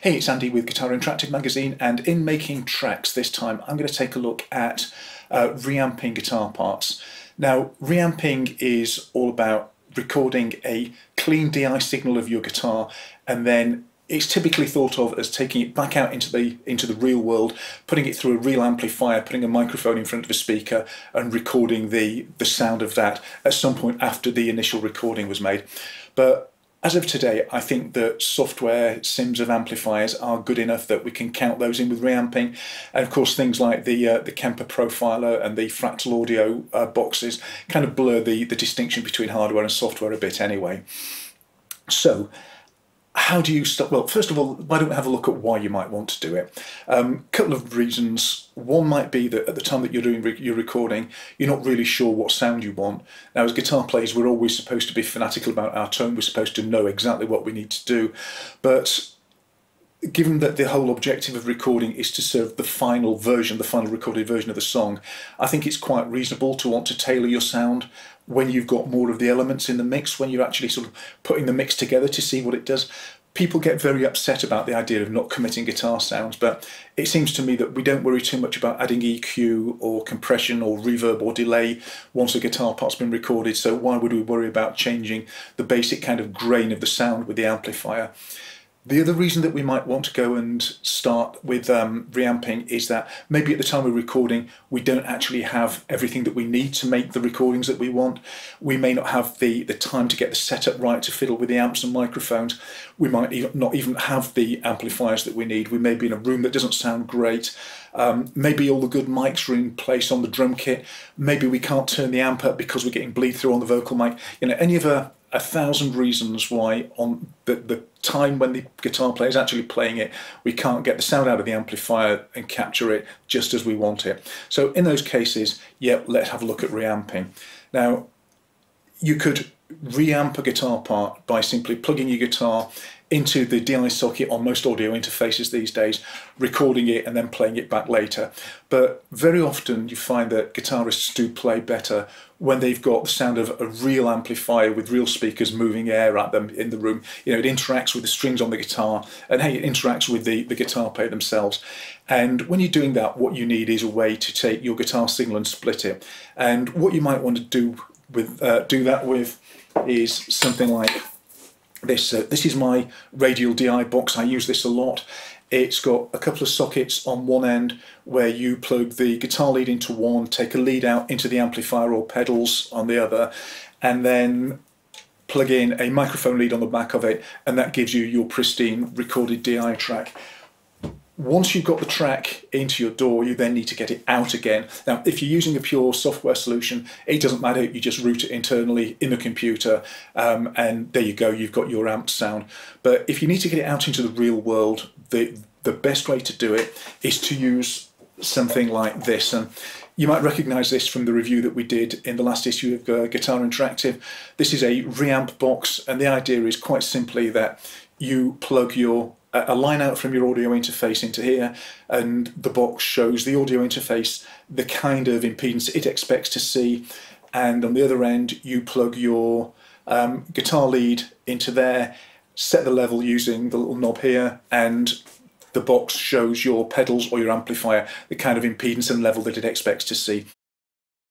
Hey, it's Andy with Guitar Interactive Magazine, and in making tracks this time I'm going to take a look at reamping guitar parts. Now, reamping is all about recording a clean DI signal of your guitar, and then it's typically thought of as taking it back out into the real world, putting it through a real amplifier, putting a microphone in front of a speaker and recording the sound of that at some point after the initial recording was made. But as of today, I think that software sims of amplifiers are good enough that we can count those in with reamping. And of course, things like the Kemper Profiler and the Fractal Audio boxes kind of blur the distinction between hardware and software a bit anyway. So, how do you start? Well, first of all, why don't we have a look at why you might want to do it? Couple of reasons. One might be that at the time that you're doing your recording, you're not really sure what sound you want. Now, as guitar players, we're always supposed to be fanatical about our tone. We're supposed to know exactly what we need to do. But given that the whole objective of recording is to serve the final version, the final recorded version of the song, I think it's quite reasonable to want to tailor your sound when you've got more of the elements in the mix, when you're actually sort of putting the mix together to see what it does. People get very upset about the idea of not committing guitar sounds, but it seems to me that we don't worry too much about adding EQ or compression or reverb or delay once a guitar part's been recorded, so why would we worry about changing the basic kind of grain of the sound with the amplifier? The other reason that we might want to go and start with reamping is that maybe at the time we're recording we don't actually have everything that we need to make the recordings that we want. We may not have the time to get the setup right to fiddle with the amps and microphones. We might not even have the amplifiers that we need. We may be in a room that doesn't sound great. Maybe all the good mics are in place on the drum kit. Maybe we can't turn the amp up because we're getting bleed through on the vocal mic. You know, any of a thousand reasons why on the time when the guitar player is actually playing it, we can't get the sound out of the amplifier and capture it just as we want it. So in those cases, yeah, let's have a look at reamping. Now, you could reamp a guitar part by simply plugging your guitar into the DI socket on most audio interfaces these days, recording it and then playing it back later. But very often you find that guitarists do play better when they've got the sound of a real amplifier with real speakers moving air at them in the room. You know, it interacts with the strings on the guitar, and hey, it interacts with the guitar player themselves. And when you're doing that, what you need is a way to take your guitar signal and split it. And what you might want to do that with is something like this. This is my radial DI box. I use this a lot. It's got a couple of sockets on one end where you plug the guitar lead into one, take a lead out into the amplifier or pedals on the other, and then plug in a microphone lead on the back of it, and that gives you your pristine recorded DI track. Once you've got the track into your DAW, you then need to get it out again. Now, if you're using a pure software solution, it doesn't matter, you just route it internally in the computer, and there you go, you've got your amp sound. But if you need to get it out into the real world, the best way to do it is to use something like this. And you might recognise this from the review that we did in the last issue of Guitar Interactive. This is a Reamp box, and the idea is quite simply that you plug a line out from your audio interface into here, and the box shows the audio interface the kind of impedance it expects to see, and on the other end you plug your guitar lead into there, set the level using the little knob here, and the box shows your pedals or your amplifier the kind of impedance and level that it expects to see.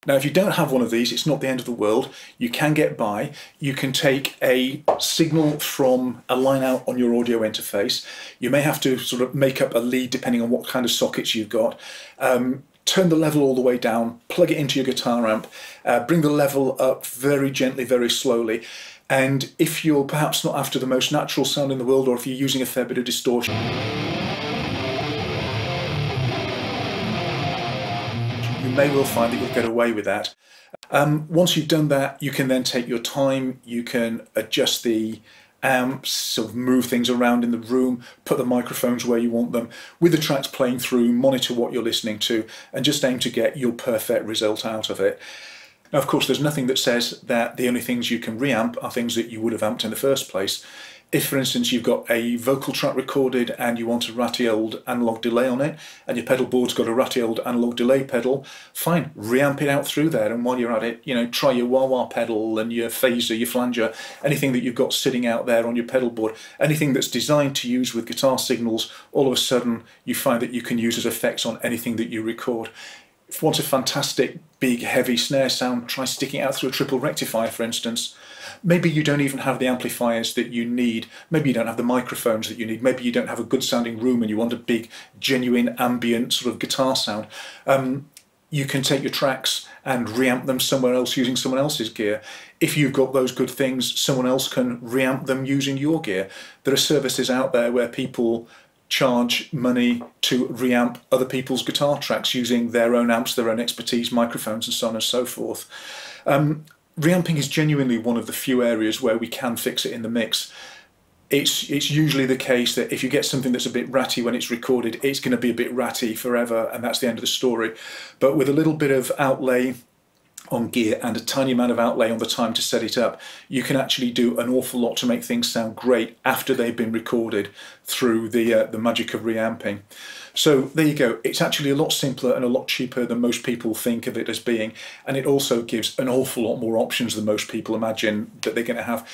Now, if you don't have one of these, it's not the end of the world. You can get by. You can take a signal from a line out on your audio interface. You may have to sort of make up a lead depending on what kind of sockets you've got. Turn the level all the way down, plug it into your guitar amp, bring the level up very gently, very slowly. And if you're perhaps not after the most natural sound in the world, or if you're using a fair bit of distortion, you may well find that you'll get away with that. Once you've done that, you can then take your time, you can adjust the amps, sort of move things around in the room, put the microphones where you want them, with the tracks playing through, monitor what you're listening to, and just aim to get your perfect result out of it. Now, of course, there's nothing that says that the only things you can reamp are things that you would have amped in the first place. If, for instance, you've got a vocal track recorded and you want a ratty old analog delay on it, and your pedal board's got a ratty old analog delay pedal, fine, reamp it out through there, and while you're at it, you know, try your wah-wah pedal and your phaser, your flanger, anything that you've got sitting out there on your pedal board, anything that's designed to use with guitar signals, all of a sudden you find that you can use as effects on anything that you record. If you want a fantastic, big, heavy snare sound, try sticking it out through a triple rectifier, for instance. Maybe you don't even have the amplifiers that you need. Maybe you don't have the microphones that you need. Maybe you don't have a good sounding room and you want a big, genuine, ambient sort of guitar sound. You can take your tracks and reamp them somewhere else using someone else's gear. If you've got those good things, someone else can reamp them using your gear. There are services out there where people charge money to reamp other people's guitar tracks using their own amps, their own expertise, microphones and so on and so forth. Reamping is genuinely one of the few areas where we can fix it in the mix. It's usually the case that if you get something that's a bit ratty when it's recorded, it's going to be a bit ratty forever, and that's the end of the story. But with a little bit of outlay on gear and a tiny amount of outlay on the time to set it up, you can actually do an awful lot to make things sound great after they've been recorded through the magic of reamping. So there you go. It's actually a lot simpler and a lot cheaper than most people think of it as being, and it also gives an awful lot more options than most people imagine that they're going to have,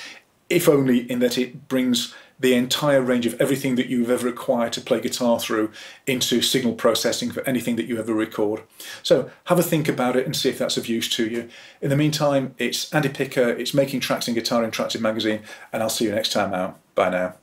if only in that it brings the entire range of everything that you've ever required to play guitar through into signal processing for anything that you ever record. So have a think about it and see if that's of use to you. In the meantime, it's Andy Picker, it's Making Tracks in Guitar Interactive Magazine, and I'll see you next time out. Bye now.